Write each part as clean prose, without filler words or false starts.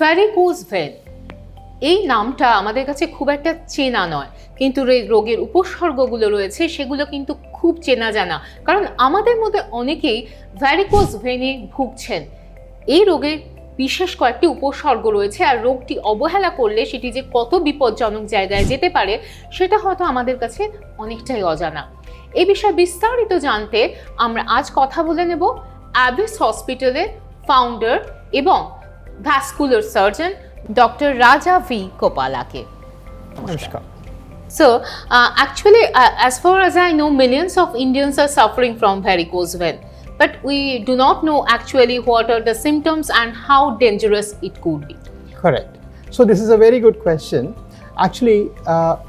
Varicose when এই নামটা আমাদের কাছে খুব একটা চেনা নয়, কিন্তু রোগের উপসর্গগুলো রয়েছে সেগুলো কিন্তু খুব চেনা জানা, কারণ আমাদের মধ্যে অনেকেই ভ্যারিকোজ ভেনে ভুগছেন। এই রোগের বিশেষ কয়েকটি উপসর্গ রয়েছে, আর রোগটি অবহেলা করলে সেটি যে কত বিপজ্জনক জায়গায় যেতে পারে সেটা হয়তো আমাদের কাছে অনেকটাই অজানা। এই বিষয়ে বিস্তারিত জানতে আমরা আজ কথা বলে নেব অ্যাভিস হসপিটালের ফাউন্ডার এবং vascular surgeon doctor Raja V কোপালাকে। Namaskar. So, actually, as far as I know, millions of Indians are suffering from varicose vein, but we do not know actually what are the symptoms and how dangerous it could be. Correct. So this is a very good question. Actually,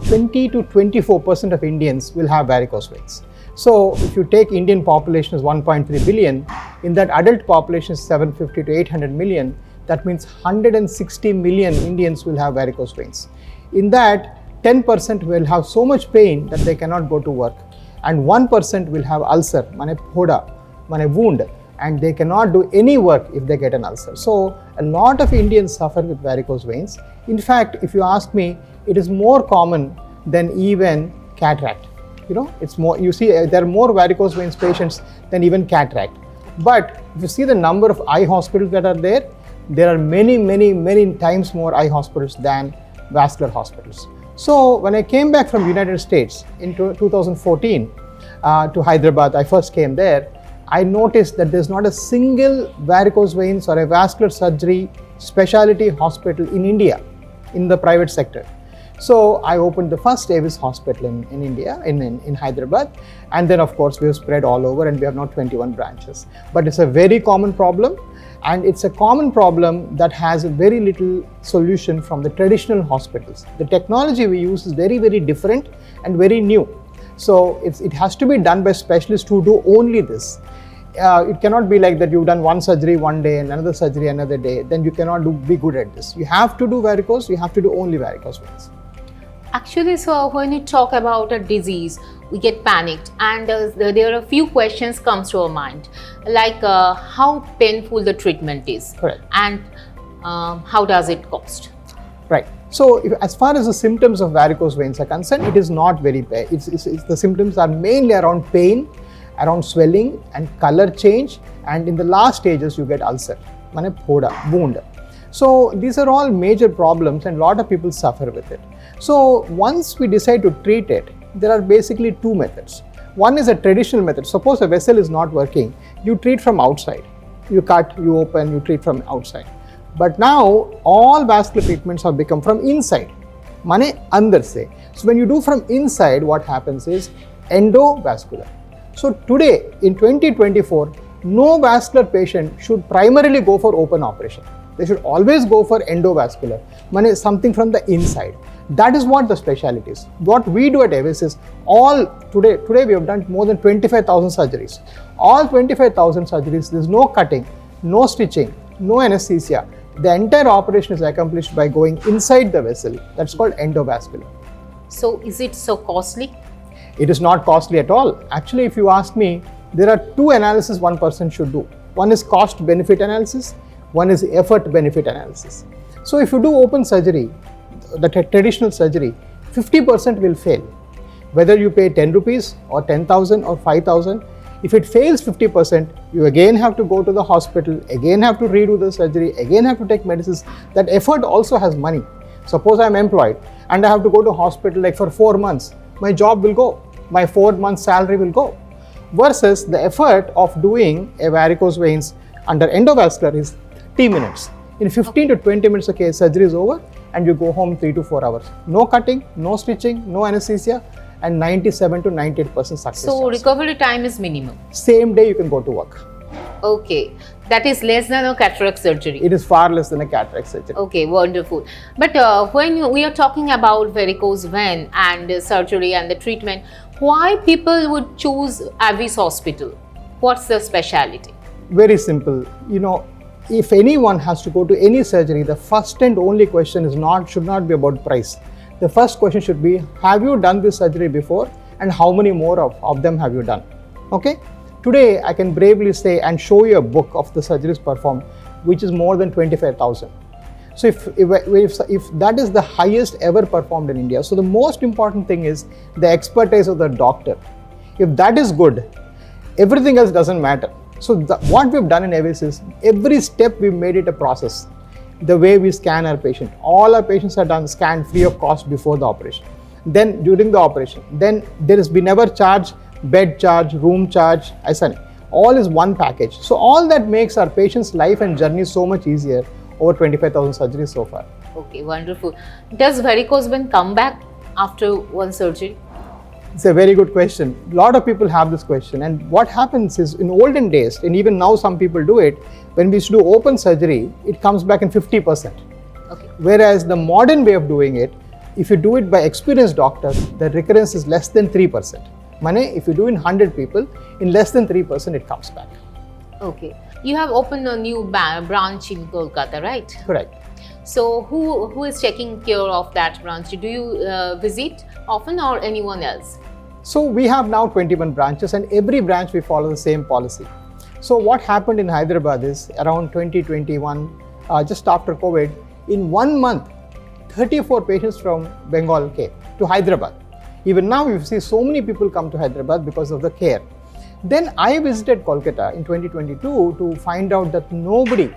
20 to 24% of Indians will have varicose veins. So if you take Indian population is 1.3 billion, in that adult population is 750 to 800 million, that means 160 million Indians will have varicose veins. In that, 10% will have so much pain that they cannot go to work, and 1% will have ulcer, mane phoda, mane wound, and they cannot do any work if they get an ulcer. So a lot of Indians suffer with varicose veins. In fact, if you ask me, it is more common than even cataract. You know, it's more, you see, there are more varicose veins patients than even cataract. But if you see the number of eye hospitals that are there are many times more eye hospitals than vascular hospitals. So when I came back from United States in 2014 to Hyderabad, I first came there, I noticed that there's not a single varicose veins or a vascular surgery specialty hospital in India, in the private sector. So I opened the first Avis hospital in India, in Hyderabad, and then of course we have spread all over, and we have now 21 branches. But it's a very common problem, and it's a common problem that has a very little solution from the traditional hospitals. The technology we use is very different and very new. So it has to be done by specialists who do only this. It cannot be like that you've done one surgery one day and another surgery another day, then you cannot be good at this. You have to do varicose, you have to do only varicose veins. Actually, so when you talk about a disease, we get panicked, and there are a few questions comes to our mind, like how painful the treatment is. Correct. And how does it cost? Right. So as far as the symptoms of varicose veins are concerned, it is not very bad. The symptoms are mainly around pain, around swelling and color change, and in the last stages you get ulcer, mane phoda, wound. So these are all major problems, and a lot of people suffer with it. So once we decide to treat it, there are basically two methods. One is a traditional method. Suppose a vessel is not working, you treat from outside. You cut, you open, you treat from outside. But now all vascular treatments have become from inside, mane andar se. So when you do from inside, what happens is endovascular. So today in 2024, no vascular patient should primarily go for open operation. They should always go for endovascular, mane something from the inside. That is what the specialty is. What we do at Avis is today we have done more than 25,000 surgeries. All 25,000 surgeries, there is no cutting, no stitching, no anesthesia. The entire operation is accomplished by going inside the vessel. That's called endovascular. So is it so costly? It is not costly at all. Actually, if you ask me, there are two analyses one person should do. One is cost benefit analysis, one is effort benefit analysis. So if you do open surgery, the traditional surgery, 50% will fail. Whether you pay 10 rupees or 10,000 or 5,000, if it fails 50%, you again have to go to the hospital, again have to redo the surgery, again have to take medicines. That effort also has money. Suppose I am employed and I have to go to hospital like for 4 months, my job will go, my 4 months salary will go. Versus the effort of doing a varicose veins under endovascular is 30 minutes. In 15 to 20 minutes, okay, surgery is over, and you go home 3 to 4 hours. No cutting, no stitching, no anesthesia, and 97 to 98% success. So recovery time is minimum. Same day you can go to work. Okay, that is less than a cataract surgery. It is far less than a cataract surgery. Okay, wonderful. But when we are talking about varicose vein and surgery and the treatment, why people would choose Avis Hospital? What's the specialty? Very simple. You know, if anyone has to go to any surgery, the first and only question should not be about price. The first question should be, have you done this surgery before, and how many more of them have you done? Okay. Today, I can bravely say and show you a book of the surgeries performed, which is more than 25,000. So if that is the highest ever performed in India, so the most important thing is the expertise of the doctor. If that is good, everything else doesn't matter. So what we've done in Avis is every step we've made it a process. The way we scan our patient, all our patients are done scanned free of cost before the operation. Then during the operation, then we never charge bed charge, room charge, all is one package. So all that makes our patient's life and journey so much easier. Over 25,000 surgeries so far. Okay, wonderful. Does varicose vein come back after one surgery? It's a very good question. A lot of people have this question, and what happens is in olden days, and even now some people do it, when we used to do open surgery, it comes back in 50%. Okay. Whereas the modern way of doing it, if you do it by experienced doctors, the recurrence is less than 3%. If you do in 100 people, in less than 3% it comes back. Okay. You have opened a new branch in Kolkata, right? Correct. So who is taking care of that branch? Do you visit often or anyone else? So we have now 21 branches, and every branch we follow the same policy. So what happened in Hyderabad is around 2021, just after COVID, in 1 month, 34 patients from Bengal came to Hyderabad. Even now you see so many people come to Hyderabad because of the care. Then I visited Kolkata in 2022 to find out that nobody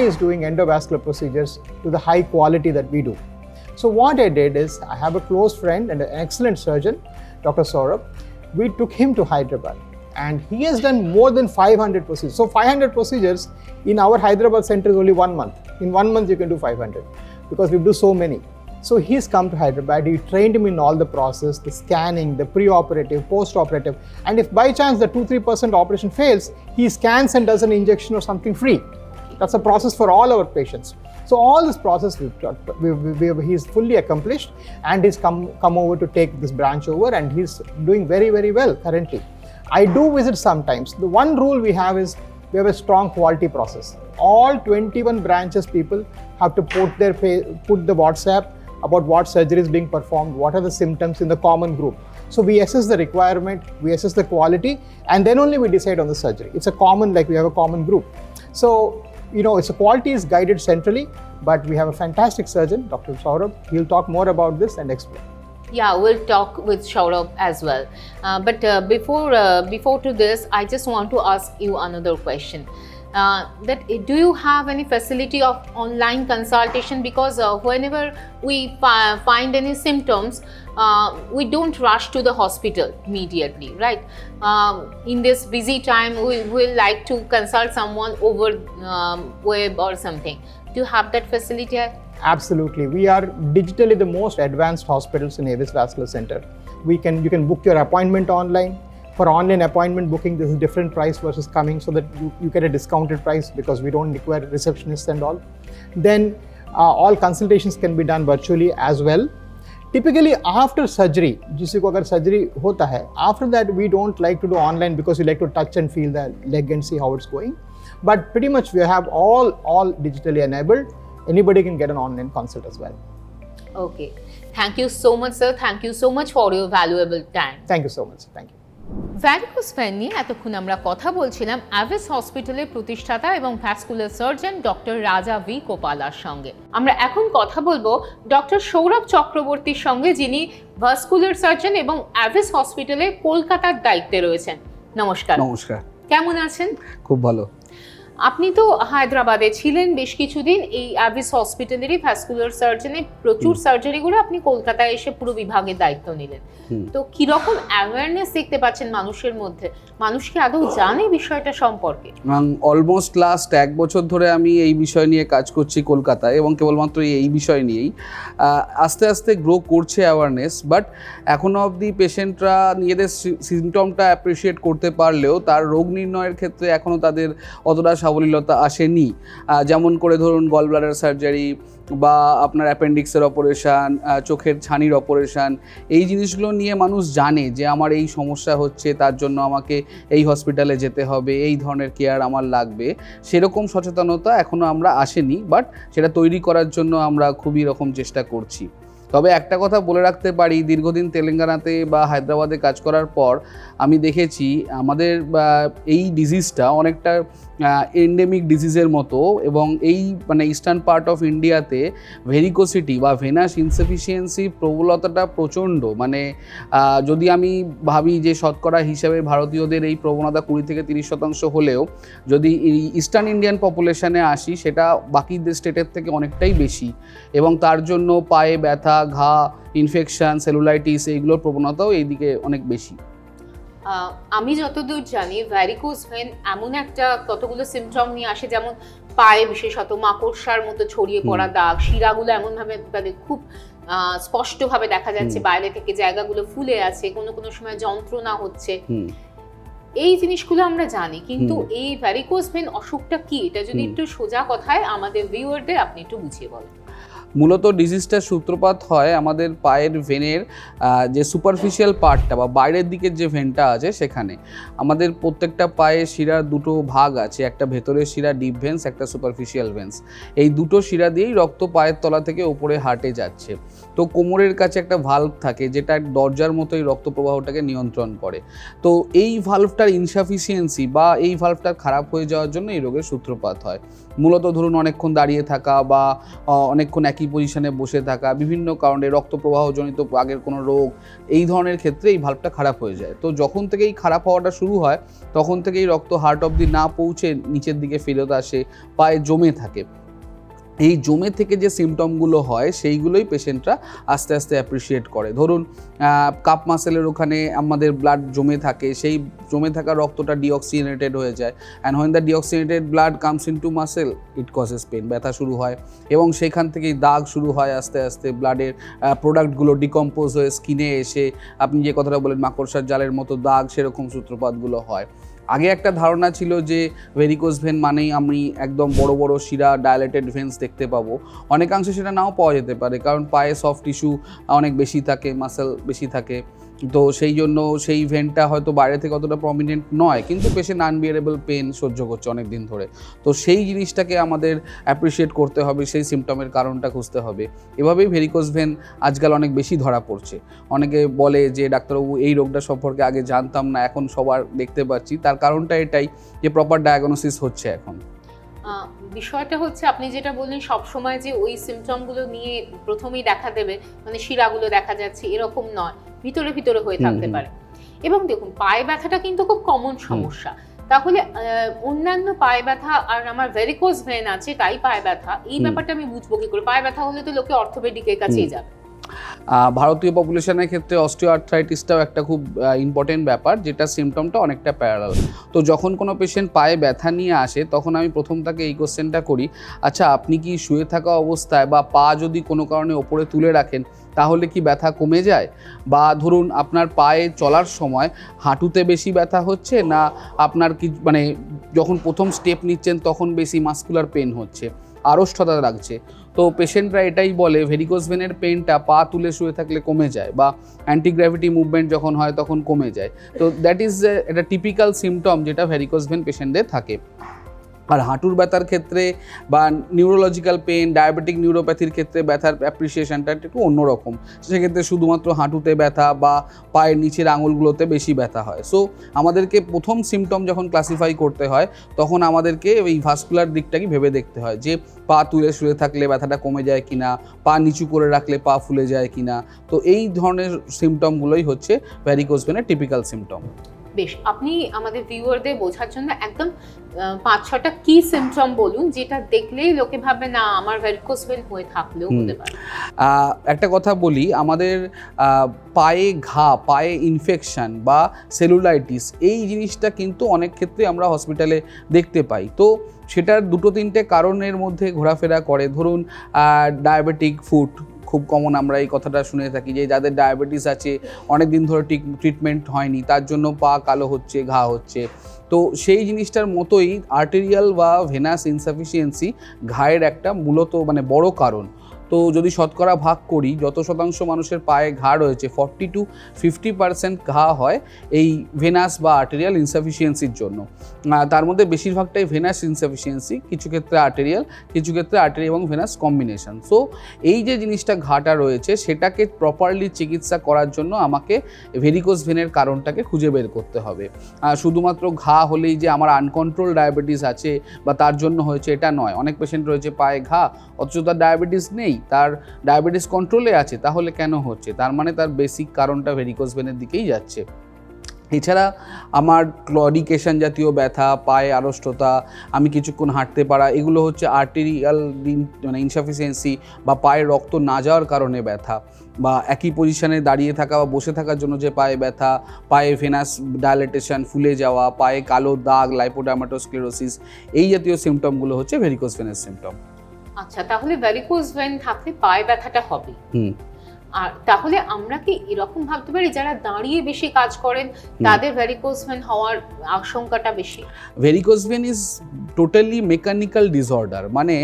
is doing endovascular procedures to the high quality that we do. So what I did is, I have a close friend and an excellent surgeon, Dr. Saurabh. We took him to Hyderabad, and he has done more than 500 procedures. So 500 procedures in our Hyderabad center is only 1 month. In 1 month you can do 500 because we do so many. So he's come to Hyderabad, he trained him in all the process, the scanning, the pre-operative, post-operative, and if by chance the 2-3% operation fails, he scans and does an injection or something free. That's a process for all our patients. So all this process he's fully accomplished, and he's come over to take this branch over, and he's doing very, very well currently. I do visit sometimes. The one rule we have is we have a strong quality process. All 21 branches people have to put the WhatsApp about what surgery is being performed, what are the symptoms in the common group. So we assess the requirement, we assess the quality, and then only we decide on the surgery. It's a common, like we have a common group. So, it's a quality is guided centrally, but we have a fantastic surgeon, Dr. Saurabh. He'll talk more about this and explain. Yeah, we'll talk with Saurabh as well. But before to this, I just want to ask you another question. Do you have any facility of online consultation? Because whenever we find any symptoms, we don't rush to the hospital immediately, right? In this busy time, we will like to consult someone over web or something. Do you have that facility? Absolutely. We are digitally the most advanced hospitals in Avis Vascular Center. You can book your appointment online. For online appointment booking, there's a different price versus coming, so that you get a discounted price because we don't require receptionists and all. Then all consultations can be done virtually as well. Typically after surgery, जिसी को अगर surgery होता है, after that we don't like to do online because we like to touch and feel the leg and see how it's going. But pretty much we have all digitally enabled. Anybody can get an online consult as well. Okay. Thank you so much, sir. Thank you so much for your valuable time. Thank you so much. Thank you. Varicose vein নিয়ে এতক্ষণ আমরা কথা বলছিলাম Avis হসপিটালের প্রতিষ্ঠাতা এবং vascular surgeon doctor Raja V কোপালার সঙ্গে। আমরা এখন কথা বলবো ডক্টর সৌরভ চক্রবর্তীর সঙ্গে, যিনি ভাস্কুলার সার্জন এবং অ্যাভিস হসপিটালের কলকাতার দায়িত্বে রয়েছেন। নমস্কার। নমস্কার। কেমন আছেন? খুব ভালো। আপনি তো হায়দ্রাবাদে ছিলেন বেশ কিছুদিন, এই অ্যাভিস হসপিটালেরই ভ্যাসকুলার সার্জনের প্রচুর সার্জারিগুলো আপনি কলকাতায় এসে পুরো বিভাগের দায়িত্ব নিলেন। তো কিরকম অ্যাওয়ারনেস দেখতে পাচ্ছেন মানুষের মধ্যে? মানুষ কি আদৌ জানে বিষয়টা সম্পর্কে? অলমোস্ট লাস্ট 1 বছর ধরে আমি এই বিষয় নিয়ে কাজ করছি কলকাতায়, এবং কেবলমাত্র এই বিষয় নিয়েই আস্তে আস্তে গ্রো করছে অ্যাওয়ারনেস। বাট এখনও অবধি পেশেন্টরা নিজেদের সিমটমটা অ্যাপ্রিসিয়েট করতে পারলেও তার রোগ নির্ণয়ের ক্ষেত্রে এখনও তাদের অতটা সাবলীলতা আসেনি। যেমন করে ধরুন গল ব্লাডার সার্জারি বা আপনার অ্যাপেন্ডিক্সের অপারেশান, চোখের ছানির অপারেশান, এই জিনিসগুলো নিয়ে মানুষ জানে যে আমার এই সমস্যা হচ্ছে, তার জন্য আমাকে এই হসপিটালে যেতে হবে, এই ধরনের কেয়ার আমার লাগবে। সেরকম সচেতনতা এখনও আমরা আসেনি, বাট সেটা তৈরি করার জন্য আমরা খুবই রকম চেষ্টা করছি। তবে একটা কথা বলে রাখতে পারি, দীর্ঘদিন তেলেঙ্গানাতে বা হায়দ্রাবাদে কাজ করার পর আমি দেখেছি আমাদের এই ডিজিজটা অনেকটা এন্ডেমিক ডিজিজের মতো, এবং এই মানে ইস্টার্ন পার্ট অফ ইন্ডিয়াতে ভেরিকোসিটি বা ভেনাস ইনসাফিসিয়েন্সি প্রবলতাটা প্রচণ্ড। মানে যদি আমি ভাবি যে শতকরা হিসেবে ভারতীয়দের এই প্রবণতা 20-30% হলেও যদি এই ইস্টার্ন ইন্ডিয়ান পপুলেশনে আসি সেটা বাকি স্টেটের থেকে অনেকটাই বেশি, এবং তার জন্য পায়ে ব্যথা, ঘা, ইনফেকশন, সেলুলাইটিস এইগুলোর প্রবণতাও এইদিকে অনেক বেশি। আমি যতদূর জানি ভ্যারিকোজ ভেন এমন একটা কতগুলো সিমটম নিয়ে আসে, যেমন পায়ে বিশেষত মাকড়সার মতো ছড়িয়ে পড়া দাগ, শিরাগুলো এমনভাবে মানে খুব স্পষ্টভাবে দেখা যাচ্ছে বাইরে থেকে, জায়গাগুলো ফুলে আছে, কোনো কোনো সময় যন্ত্রণা হচ্ছে, এই জিনিসগুলো আমরা জানি। কিন্তু এই ভ্যারিকোজ ভেন অসুখটা কি, এটা যদি একটু সোজা কথায় আমাদের ভিউয়ারদের আপনি একটু বুঝিয়ে বলেন। মূলত ডিজিজটার সূত্রপাত হয় আমাদের পায়ের ভেনের যে সুপারফিশিয়াল পার্টটা বা বাইরের দিকের যে ভেনটা আছে সেখানে। আমাদের প্রত্যেকটা পায়ে শিরার দুটো ভাগ আছে, একটা ভেতরের শিরা ডিপ ভেন্স, একটা সুপারফিশিয়াল ভেন্স। এই দুটো শিরা দিয়েই রক্ত পায়ের তলা থেকে উপরে হার্টে যাচ্ছে। তো কোমরের কাছে একটা ভাল্ভ থাকে যেটা দরজার মতো এই রক্ত প্রবাহটাকে নিয়ন্ত্রণ করে। তো এই ভাল্ভটার ইনসাফিসিয়েন্সি বা এই ভাল্ভটা খারাপ হয়ে যাওয়ার জন্য এই রোগের সূত্রপাত হয়। মূলত ধরুন অনেকক্ষণ দাঁড়িয়ে থাকা বা অনেকক্ষণ একই পজিশনে বসে থাকা, বিভিন্ন কারণে রক্ত প্রবাহজনিত আগের কোনো রোগ, এই ধরনের ক্ষেত্রে এই ভাল্ভটা খারাপ হয়ে যায়। তো যখন থেকে এই খারাপ হওয়াটা শুরু হয় তখন থেকেই রক্ত হার্ট অবধি না পৌঁছে নিচের দিকে ফেরত আসে, পায়ে জমে থাকে। এই জমে থেকে যে সিমটমগুলো হয় সেইগুলোই পেশেন্টরা আস্তে আস্তে অ্যাপ্রিসিয়েট করে। ধরুন কাপ মাসেলের ওখানে আমাদের ব্লাড জমে থাকে, সেই জমে থাকা রক্তটা ডিঅক্সিজেনেটেড হয়ে যায়, and when the deoxygenated blood comes into muscle it causes pain, ব্যথা শুরু হয়, এবং সেখান থেকেই দাগ শুরু হয়। আস্তে আস্তে ব্লাডের প্রোডাক্টগুলো ডিকম্পোজ হয়ে স্কিনে এসে আপনি যে কথাটা বলেন মাকড়সার জালের মতো দাগ, সেরকম সূত্রপাতগুলো হয়। আগে একটা ধারণা ছিল যে ভেরিকোজ ভেন মানেই আমি একদম বড় বড় শিরা, ডায়ালেটেড ভেন্স দেখতে পাবো। অনেকাংশে সেটা নাও পাওয়া যেতে পারে, কারণ পায়ে সফট টিস্যু অনেক বেশি থাকে, মাসেল বেশি থাকে, তো সেই জন্য সেই ভেনটা হয়তো বাইরে থেকে অতটা প্রমিনেন্ট নয়, কিন্তু পেশেন্ট আনবিয়ারেবল পেন সহ্য করছে অনেক দিন ধরে। তো সেই জিনিসটাকে আমাদের অ্যাপ্রিসিয়েট করতে হবে, সেই সিমটমের কারণটা খুঁজতে হবে। এভাবেই ভেরিকোজ ভেন আজকাল অনেক বেশি ধরা পড়ছে। অনেকে বলে যে ডাক্তারবাবু এই রোগটা সম্পর্কে আগে জানতাম না, এখন সবার দেখতে পাচ্ছি। তার কারণটা এটাই যে প্রপার ডায়াগনোসিস হচ্ছে এখন। বিষয়টা হচ্ছে আপনি যেটা বললেন সবসময় যে ওই সিমটমগুলো নিয়ে প্রথমেই দেখা দেবে, মানে শিরাগুলো দেখা যাচ্ছে এরকম নয়, ভিতরে ভিতরে হয়ে থাকতে পারে। এবং দেখুন পায়ে ব্যথাটা কিন্তু খুব কমন সমস্যা। তাহলে অন্যান্য পায়ে ব্যথা আর আমার ভেরিকোজ ভেন আছে তাই পায়ে ব্যথা, এই ব্যাপারটা আমি বুঝবো কি করে? পায়ে ব্যথা হলে তো লোকে অর্থোপেডিকের কাছেই যাবে। ভারতীয় পপুলেশনের ক্ষেত্রে অস্টিওআর্থ্রাইটিসটাও একটা খুব ইম্পর্টেন্ট ব্যাপার, যেটা সিমটমটা অনেকটা প্যারালাল। তো যখন কোনো পেশেন্ট পায়ে ব্যথা নিয়ে আসে তখন আমি প্রথম তাকে এই কোশ্চেনটা করি, আচ্ছা আপনি কি শুয়ে থাকা অবস্থায় বা পা যদি কোনো কারণে ওপরে তুলে রাখেন তাহলে কি ব্যথা কমে যায়? বা ধরুন আপনার পায়ে চলার সময় হাঁটুতে বেশি ব্যথা হচ্ছে, না আপনার কি মানে যখন প্রথম স্টেপ নিচ্ছেন তখন বেশি মাসকুলার পেন হচ্ছে, আড়ষ্টতা লাগছে? তো পেশেন্টরা এটাই বলে ভেরিকোজ ভেনের পেনটা পা তুলে শুয়ে থাকলে কমে যায়, বা অ্যান্টি গ্র্যাভিটি মুভমেন্ট যখন হয় তখন কমে যায়। তো দ্যাট ইজ একটা টিপিক্যাল সিমটম যেটা ভেরিকোজ ভেন পেশেন্টদের থাকে। আর হাঁটুর ব্যথার ক্ষেত্রে বা নিউরোলজিক্যাল পেন, ডায়াবেটিক নিউরোপ্যাথির ক্ষেত্রে ব্যথার অ্যাপ্রিসিয়েশনটা একটু অন্যরকম। সেক্ষেত্রে শুধুমাত্র হাঁটুতে ব্যথা বা পায়ের নিচের আঙুলগুলোতে বেশি ব্যথা হয়। সো আমাদেরকে প্রথম সিমটম যখন ক্লাসিফাই করতে হয় তখন আমাদেরকে এই ভাস্কুলার দিকটাকে ভেবে দেখতে হয় যে পা তুলে শুয়ে থাকলে ব্যথাটা কমে যায় কিনা, পা নিচু করে রাখলে পা ফুলে যায় কিনা। তো এই ধরনের সিমটমগুলোই হচ্ছে ভ্যারিকোজ ভেনের টিপিক্যাল সিমটম। বেশ, আপনি আমাদের ভিউয়ারদের বোঝার জন্য একদম 5-6টা কি সিমটম বলুন যেটা দেখলেই লোকে ভাবে না আমার ভেরিকোজ ভেন হয়ে থাকলেও হতে পারে। একটা কথা বলি, আমাদের পায়ে ঘা, পায়ে ইনফেকশন বা সেলুলাইটিস এই জিনিসটা কিন্তু অনেক ক্ষেত্রে আমরা হসপিটালে দেখতে পাই। তো সেটার 2-3টে কারণের মধ্যে ঘোরাফেরা করে। ধরুন ডায়াবেটিক ফুট খুব কমন, আমরা এই কথাটা শুনে থাকি যে যাদের ডায়াবেটিস আছে অনেক দিন ধরে ট্রিটমেন্ট হয়নি, তার জন্য পা কালো হচ্ছে, ঘা হচ্ছে। তো সেই জিনিসটার মতোই আর্টেরিয়াল বা ভেনাস ইনসাফিসিয়েন্সি ঘায়ের একটা মূলত মানে বড় কারণ। তো যদি শতকরা ভাগ করি যত শতাংশ মানুষের পায়ে ঘা রয়েছে 40 to 50% ঘা হয় এই ভেনাস বা আর্টেরিয়াল ইনসাফিসিয়েন্সির জন্য। তার মধ্যে বেশিরভাগটাই ভেনাস ইনসাফিসিয়েন্সি, কিছু ক্ষেত্রে আর্টেরিয়াল, কিছু ক্ষেত্রে আর্টেরি এবং ভেনাস কম্বিনেশন। সো এই যে জিনিসটা ঘাটা রয়েছে সেটাকে প্রপারলি চিকিৎসা করার জন্য আমাকে ভেরিকোজ ভেনের কারণটাকে খুঁজে বের করতে হবে। শুধুমাত্র ঘা হলেই যে আমার আনকন্ট্রোল ডায়াবেটিস আছে বা তার জন্য হয়েছে এটা নয়। অনেক পেশেন্ট রয়েছে পায়ে ঘা অথচ তার ডায়াবেটিস নেই, তার ডায়াবেটিস কন্ট্রোলে আছে, তাহলে কেন হচ্ছে? তার মানে তার বেসিক কারণটা ভেরিকোজ ভেনের দিকেই যাচ্ছে। এছাড়া আমার ক্লডিকেশন জাতীয় ব্যথা, পায়ে আড়ষ্টতা, আমি কিছুক্ষণ হাঁটতে পারা, এগুলো হচ্ছে আর্টেরিয়াল মানে ইনসাফিসিয়েন্সি বা পায়ে রক্ত না যাওয়ার কারণে ব্যথা, বা একই পজিশনে দাঁড়িয়ে থাকা বা বসে থাকার জন্য যে পায়ে ব্যথা, পায়ে ভেনাস ডাইলেটেশন, ফুলে যাওয়া, পায়ে কালো দাগ, লাইপোডার্মাটোস্ক্লেরোসিস, এই জাতীয় সিমটমগুলো হচ্ছে ভেরিকোজ ভেনের সিমটম। আচ্ছা, তাহলে ভ্যারিকোজ ভেন থাকলে পায়ে ব্যথাটা হবে। আর তাহলে আমরা কি এরকম ভাবতে পারি যারা দাঁড়িয়ে বেশি কাজ করেন তাদের ভ্যারিকোজ ভেন হওয়ার আশঙ্কাটা বেশি? Varicose when is totally mechanical disorder, মানে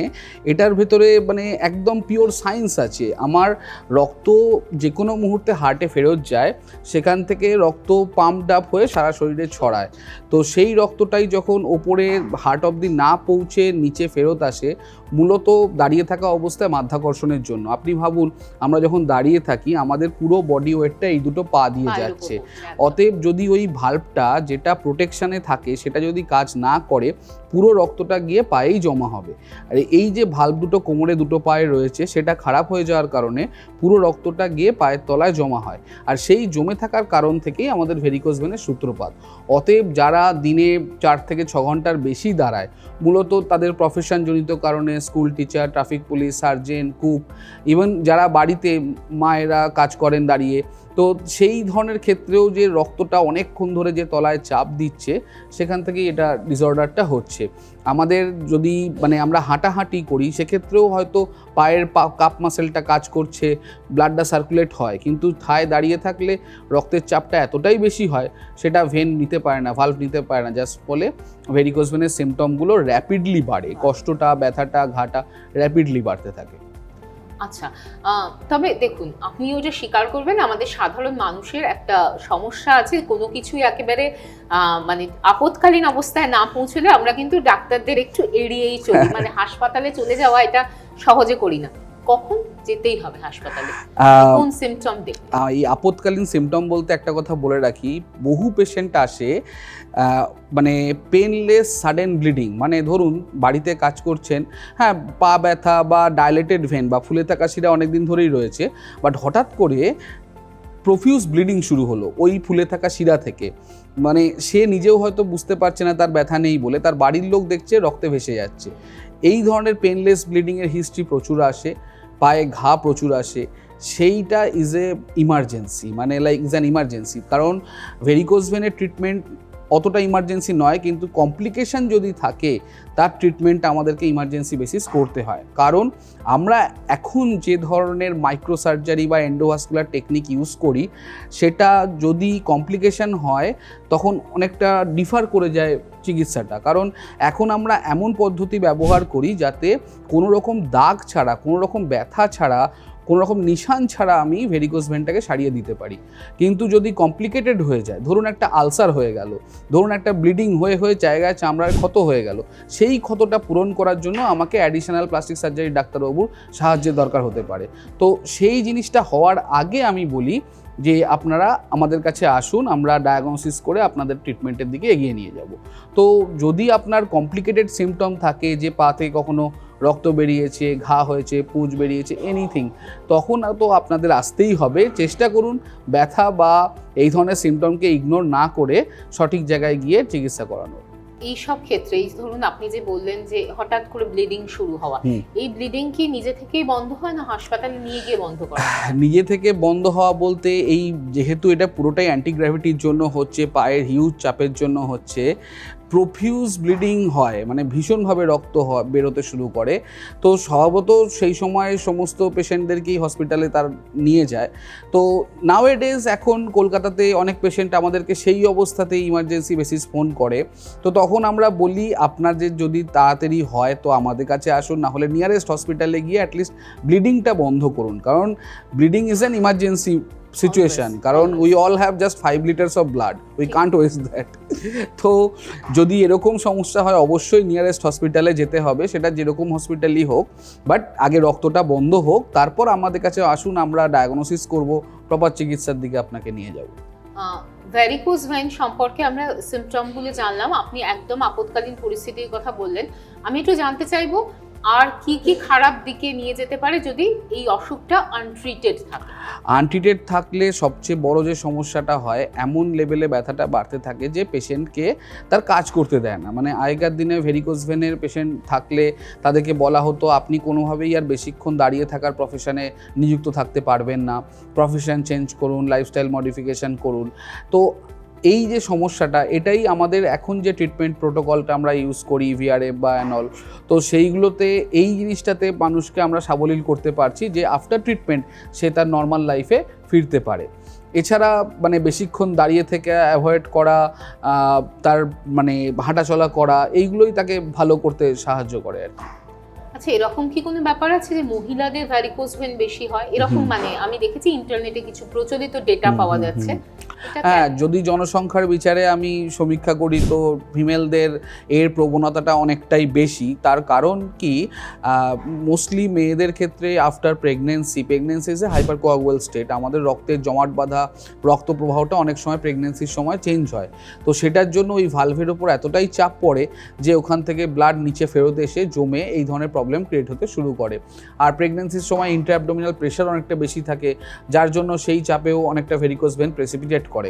এটার ভেতরে মানে একদম পিওর সায়েন্স আছে। আমার রক্ত যে কোনো মুহূর্তে হার্টে ফেরত যায়, সেখান থেকে রক্ত পাম্পড আপ হয়ে সারা শরীরে ছড়ায়। তো সেই রক্তটাই যখন ওপরে হার্ট অবধি না পৌঁছে নিচে ফেরত আসে, মূলত দাঁড়িয়ে থাকা অবস্থায় মাধ্যাকর্ষণের জন্য। আপনি ভাবুন, আমরা যখন দাঁড়িয়ে থাকি আমাদের পুরো বডি ওয়েটটা এই দুটো পা দিয়ে যাচ্ছে। অতএব যদি ওই ভাল্বটা যেটা প্রোটেকশানে থাকে সেটা যদি কাজ না করে, পুরো রক্তটা গিয়ে পায়েই জমা হবে। আর এই যে ভাল্ব দুটো কোমরে দুটো পায়ে রয়েছে সেটা খারাপ হয়ে যাওয়ার কারণে পুরো রক্তটা গিয়ে পায়ের তলায় জমা হয়, আর সেই জমে থাকার কারণ থেকেই আমাদের ভেরিকোজ ভেনের সূত্রপাত। অতএব যারা দিনে 4 থেকে 6 ঘন্টার বেশি দাঁড়ায়, মূলত তাদের প্রফেশনজনিত কারণে, school teacher, traffic police, sergeant, cook, even যারা বাড়িতে মায়েরা কাজ করেন দাঁড়িয়ে, তো সেই ধরনের ক্ষেত্রেও যে রক্তটা অনেকক্ষণ ধরে যে তলায় চাপ দিচ্ছে, সেখান থেকেই এটা ডিসঅর্ডারটা হচ্ছে। আমাদের যদি মানে আমরা হাঁটাহাঁটি করি সেক্ষেত্রেও হয়তো পায়ের কাপ মাসেলটা কাজ করছে, ব্লাডটা সার্কুলেট হয়, কিন্তু থায় দাঁড়িয়ে থাকলে রক্তের চাপটা এতটাই বেশি হয় সেটা ভেন নিতে পারে না, ভালভ নিতে পারে না, যার ফলে ভেরিকোজ ভেনের সিমটমগুলো র্যাপিডলি বাড়ে, কষ্টটা, ব্যথাটা, ঘাটা র্যাপিডলি বাড়তে থাকে। আচ্ছা, তবে দেখুন, আপনিও যে স্বীকার করবেন আমাদের সাধারণ মানুষের একটা সমস্যা আছে, কোনো কিছুই একেবারে মানে আপৎকালীন অবস্থায় না পৌঁছলে আমরা কিন্তু ডাক্তারদের একটু এড়িয়েই চলি, মানে হাসপাতালে চলে যাওয়া এটা সহজে করি না। কখন যেতেই হবে হাসপাতালে, কোন সিমটম দেখে? এই আপৎকালীন সিমটম বলতে একটা কথা বলে রাখি, বহু পেশেন্ট আসে মানে পেনলেস সাডেন ব্লিডিং, মানে ধরুন বাড়িতে কাজ করছেন, হ্যাঁ পা ব্যথা বা ডাইলেটেড ভেন বা ফুলে থাকা শিরা অনেকদিন ধরেই রয়েছে, বাট হঠাৎ করে প্রফিউজ ব্লিডিং শুরু হলো ওই ফুলে থাকা শিরা থেকে, মানে সে নিজেও হয়তো বুঝতে পারছে না তার ব্যথা নেই বলে, তার বাড়ির লোক দেখছে রক্তে ভেসে যাচ্ছে। এই ধরনের পেনলেস ব্লিডিংয়ের হিস্ট্রি প্রচুর আসে, পায়ে ঘা প্রচুর আসে, সেইটা ইজ এ ইমার্জেন্সি, মানে লাইক ইজ অ্যান ইমার্জেন্সি। কারণ ভেরিকোজ ভেনের ট্রিটমেন্ট অতটা ইমার্জেন্সি নয়, কিন্তু কমপ্লিকেশন যদি থাকে তার ট্রিটমেন্ট আমাদেরকে ইমার্জেন্সি বেসিস করতে হয়। কারণ আমরা এখন যে ধরনের মাইক্রোসার্জারি বা এন্ডোভাস্কুলার টেকনিক ইউজ করি, সেটা যদি কমপ্লিকেশন হয় তখন অনেকটা ডিফার করে যায় চিকিৎসাটা। কারণ এখন আমরা এমন পদ্ধতি ব্যবহার করি যাতে কোনো রকম দাগ ছাড়া, কোনো রকম ব্যথা ছাড়া, কোনো রকম নিশান ছাড়া আমি ভেরিকোজ ভেনটাকে সারিয়ে দিতে পারি। কিন্তু যদি কমপ্লিকেটেড হয়ে যায়, ধরুন একটা আলসার হয়ে গেল, ধরুন একটা ব্লিডিং হয়ে হয়ে জায়গায় চামড়ার ক্ষত হয়ে গেল, সেই ক্ষতটা পূরণ করার জন্য আমাকে অ্যাডিশনাল প্লাস্টিক সার্জারি ডাক্তারবাবুর সাহায্যের দরকার হতে পারে। তো সেই জিনিসটা হওয়ার আগে আমি বলি যে আপনারা আমাদের কাছে আসুন, আমরা ডায়াগনোসিস করে আপনাদের ট্রিটমেন্টের দিকে এগিয়ে নিয়ে যাব। তো যদি আপনার কমপ্লিকেটেড সিমটম থাকে, যে পা থেকে কখনো রক্ত বেরিয়েছে, ঘা হয়েছে, পুঁজ বেরিয়েছে, এনিথিং, তখন তো আপনাদের আসতেই হবে। চেষ্টা করুন ব্যথা বা এই ধরনের সিমটমকে ইগনোর না করে সঠিক জায়গায় গিয়ে চিকিৎসা করানোর। এই সব ক্ষেত্রে, এই ধরুন আপনি যে বললেন যে হঠাৎ করে ব্লিডিং শুরু হওয়া, এই ব্লিডিং কি নিজে থেকেই বন্ধ হয় না হাসপাতালে নিয়ে গিয়ে বন্ধ করা? নিজে থেকে বন্ধ হওয়া বলতে, এই যেহেতু এটা পুরোটাই অ্যান্টিগ্র্যাভিটির জন্য হচ্ছে, পায়ের হিউজ চাপের জন্য হচ্ছে, প্রফিউজ ব্লিডিং হয়, মানে ভীষণভাবে রক্ত বেরোতে শুরু করে। তো স্বভাবত সেই সময় সমস্ত পেশেন্টদেরকেই হসপিটালে তার নিয়ে যায়। তো নাওএডেজ এখন কলকাতাতে অনেক পেশেন্ট আমাদেরকে সেই অবস্থাতেই ইমার্জেন্সি বেসিস ফোন করে। তো তখন আমরা বলি আপনার যে যদি তাড়াতাড়ি হয় তো আমাদের কাছে আসুন, না হলে নিয়ারেস্ট হসপিটালে গিয়ে অ্যাটলিস্ট ব্লিডিংটা বন্ধ করুন, কারণ bleeding is an emergency situation, কারণ we all have just 5 litres of blood, we can't waste that. তো যদি এরকম সমস্যা হয় অবশ্যই নিয়ারেস্ট হসপিটালে যেতে হবে, সেটা যেরকম হসপিটালই হোক, বাট আগে রক্তটা বন্ধ হোক, তারপর আমাদের কাছে আসুন, আমরা ডায়াগনোসিস করব, প্রপার চিকিৎসার দিকে আপনাকে নিয়ে যাব। ভ্যারিকোজ ভেইন সম্পর্কে আমরা সিমটমগুলো জানলাম, আপনি একদম আপৎকালীন পরিস্থিতির কথা বললেন। আমি একটু জানতে চাইবো আর কি কি খারাপ দিকে নিয়ে যেতে পারে যদি এই অসুখটা আনট্রিটেড থাকে? আনট্রিটেড থাকলে সবচেয়ে বড় যে সমস্যাটা হয়, এমন লেভেলে ব্যথাটা বাড়তে থাকে যে পেশেন্টকে তার কাজ করতে দেয় না। মানে আগেকার দিনে ভেরিকোজ ভেনের পেশেন্ট থাকলে তাদেরকে বলা হতো আপনি কোনোভাবেই আর বেশিক্ষণ দাঁড়িয়ে থাকার প্রফেশনে নিযুক্ত থাকতে পারবেন না, প্রফেশন চেঞ্জ করুন, লাইফস্টাইল মডিফিকেশান করুন। তো এই যে সমস্যাটা, এটাই আমাদের এখন যে ট্রিটমেন্ট প্রোটোকলটা আমরা ইউজ করি ভিআরএফ বা অ্যানল, তো সেইগুলোতে এই জিনিসটাতে মানুষকে আমরা সাবলীল করতে পারছি যে আফটার ট্রিটমেন্ট সে তার নর্মাল লাইফে ফিরতে পারে। এছাড়া মানে বেশিক্ষণ দাঁড়িয়ে থেকে অ্যাভয়েড করা, তার মানে হাঁটাচলা করা, এইগুলোই তাকে ভালো করতে সাহায্য করে আর কি। আচ্ছা, এরকম কি কোনো ব্যাপার আছে যে মহিলাদের ভ্যারিকোজ ভেন বেশি হয় এরকম? মানে আমি দেখেছি ইন্টারনেটে কিছু প্রচলিত ডেটা পাওয়া যাচ্ছে। হ্যাঁ, যদি জনসংখ্যার বিচারে আমি সমীক্ষা করি তো ফিমেলদের এর প্রবণতাটা অনেকটাই বেশি। তার কারণ কি, মোস্টলি মেয়েদের ক্ষেত্রে after pregnancy is a hypercoagulable state, আমাদের রক্তের জমাট বাঁধা রক্ত প্রবাহটা অনেক সময় প্রেগনেন্সির সময় চেঞ্জ হয়। তো সেটার জন্য ওই ভালভের ওপর এতটাই চাপ পড়ে যে ওখান থেকে ব্লাড নিচে ফেরত এসে জমে এই ধরনের প্রবলেম ক্রিয়েট হতে শুরু করে। আর প্রেগনেন্সির সময় ইন্ট্রাঅ্যাবডোমিনাল প্রেশার অনেকটা বেশি থাকে, যার জন্য সেই চাপেও অনেকটা ভেরিকোজ ভেন প্রেসিপিটেট করে।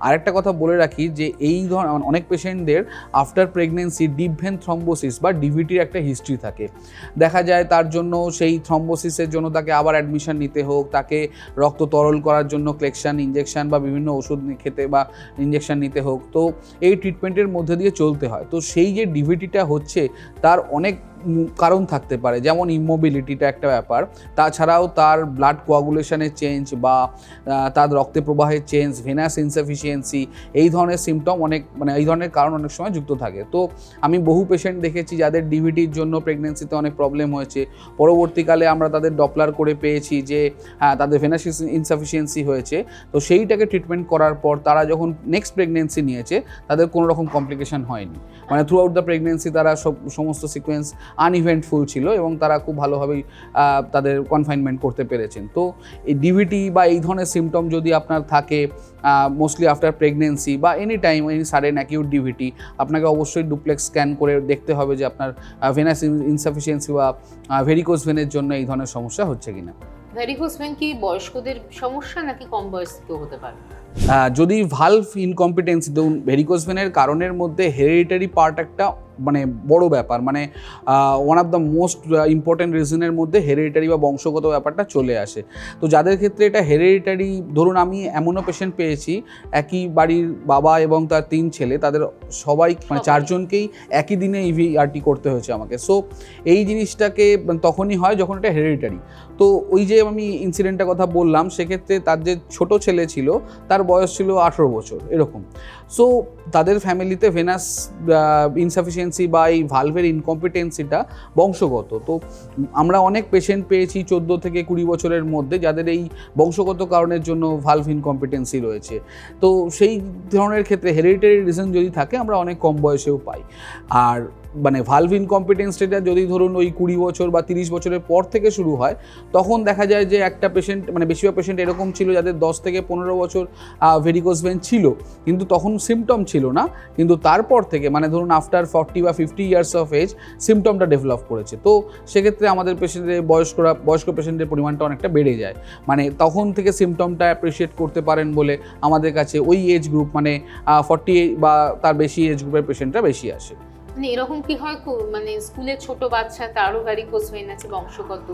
আরেকটা কথা বলে রাখি যে এই ধরনের অনেক পেশেন্টদের after pregnancy deep vein thrombosis বা ডিভিটির একটা হিস্ট্রি থাকে। দেখা যায় তার জন্য সেই থ্রম্বোসিসের জন্য তাকে আবার অ্যাডমিশন নিতে হোক, তাকে রক্ত তরল করার জন্য ক্লেকশন ইঞ্জেকশন বা বিভিন্ন ওষুধ খেতে বা ইঞ্জেকশন নিতে হোক, তো এই ট্রিটমেন্টের মধ্যে দিয়ে চলতে হয়। তো সেই যে ডিভিটিটা হচ্ছে তার অনেক কারণ থাকতে পারে, যেমন ইমোবিলিটিটা একটা ব্যাপার, তাছাড়াও তার ব্লাড কোয়াগুলেশনের চেঞ্জ বা তার রক্তে প্রবাহের চেঞ্জ, ভেনাস ইনসাফিসিয়েন্সি, এই ধরনের সিমটম অনেক মানে এই ধরনের কারণ অনেক সময় যুক্ত থাকে। তো আমি বহু পেশেন্ট দেখেছি যাদের ডিভিটির জন্য প্রেগনেন্সিতে অনেক প্রবলেম হয়েছে, পরবর্তীকালে আমরা তাদের ডপলার করে পেয়েছি যে হ্যাঁ তাদের ভেনাস ইনসাফিসিয়েন্সি হয়েছে। তো সেইটাকে ট্রিটমেন্ট করার পর তারা যখন নেক্সট প্রেগনেন্সি নিয়েছে তাদের কোনো রকম কমপ্লিকেশন হয়নি, মানে থ্রু আউট দ্য প্রেগনেন্সি তারা সমস্ত সিকোয়েন্স আনইভেন্টফুল ছিল এবং তারা খুব ভালোভাবেই তাদের কনফাইনমেন্ট করতে পেরেছেন। তো এই ডিভিটি বা এই ধরনের সিমটম যদি আপনার থাকে মোস্টলি আফটার প্রেগনেন্সি বা any time any sudden acute DVT, আপনাকে অবশ্যই ডুপ্লেক্স স্ক্যান করে দেখতে হবে যে আপনার ভেনাস ইনসাফিসিয়েন্সি বা ভেরিকোজ ভেনের জন্য এই ধরনের সমস্যা হচ্ছে কিনা। ভ্যারিকোজ ভেন কি বয়স্কদের সমস্যা নাকি কম বয়সীতেও হতে পারে? যদি ভালভ ইনকম্পিটেন্সি, ধরুন ভেরিকোজ ভেনের কারণের মধ্যে হেরিডিটারি পার্ট একটা মানে বড় ব্যাপার, মানে one of the most important রিজনের মধ্যে হেরিডিটারি বা বংশগত ব্যাপারটা চলে আসে। তো যাদের ক্ষেত্রে এটা হেরিডিটারি, ধরুন আমি এমনও পেশেন্ট পেয়েছি একই বাড়ির বাবা এবং তার 3 ছেলে, তাদের সবাই মানে 4 জনকেই একই দিনে ইভিআরটি করতে হয়েছে আমাকে। সো এই জিনিসটাকে তখনই হয় যখন এটা হেরিডিটারি। তো ওই যে আমি ইনসিডেন্টটার কথা বললাম, সেক্ষেত্রে তার যে ছোট ছেলে ছিল তার বয়স ছিল 18 বছর এরকম। সো তাদের ফ্যামিলিতে ভেনাস ইনসাফিসিয়েন্সি বা এই ভালভের ইনকম্পিটেন্সিটা বংশগত। তো আমরা অনেক পেশেন্ট পেয়েছি 14 থেকে 20 বছরের মধ্যে যাদের এই বংশগত কারণের জন্য ভালভ ইনকম্পিটেন্সি রয়েছে। তো সেই ধরনের ক্ষেত্রে হেরিডিটারি রিজন যদি থাকে আমরা অনেক কম বয়সেও পাই। আর মানে ভালভ ইনকম্পিটেন্সিটা যদি ধরুন ওই 20 বছর বা 30 বছরের পর থেকে শুরু হয়, তখন দেখা যায় যে একটা পেশেন্ট মানে বেশিরভাগ পেশেন্ট এরকম ছিল যাদের 10 থেকে 15 বছর ভেরিকোজ ভেন ছিল, কিন্তু তখন সিমটম ছিল না, কিন্তু তারপর থেকে মানে ধরুন আফটার 40 বা 50 ইয়ার্স অফ এজ সিমটমটা ডেভেলপ করেছে। তো সেক্ষেত্রে আমাদের পেশেন্টের বয়স্ক পেশেন্টের পরিমাণটা অনেকটা বেড়ে যায়, মানে তখন থেকে সিমটমটা অ্যাপ্রিসিয়েট করতে পারেন বলে আমাদের কাছে ওই এজ গ্রুপ মানে 40 বা তার বেশি এজ গ্রুপের পেশেন্টরা বেশি আসে। মানে এরকম কি হয় মানে স্কুলে ছোট বাচ্চা তারও ভ্যারিকোজ ভেন আছে বংশগত?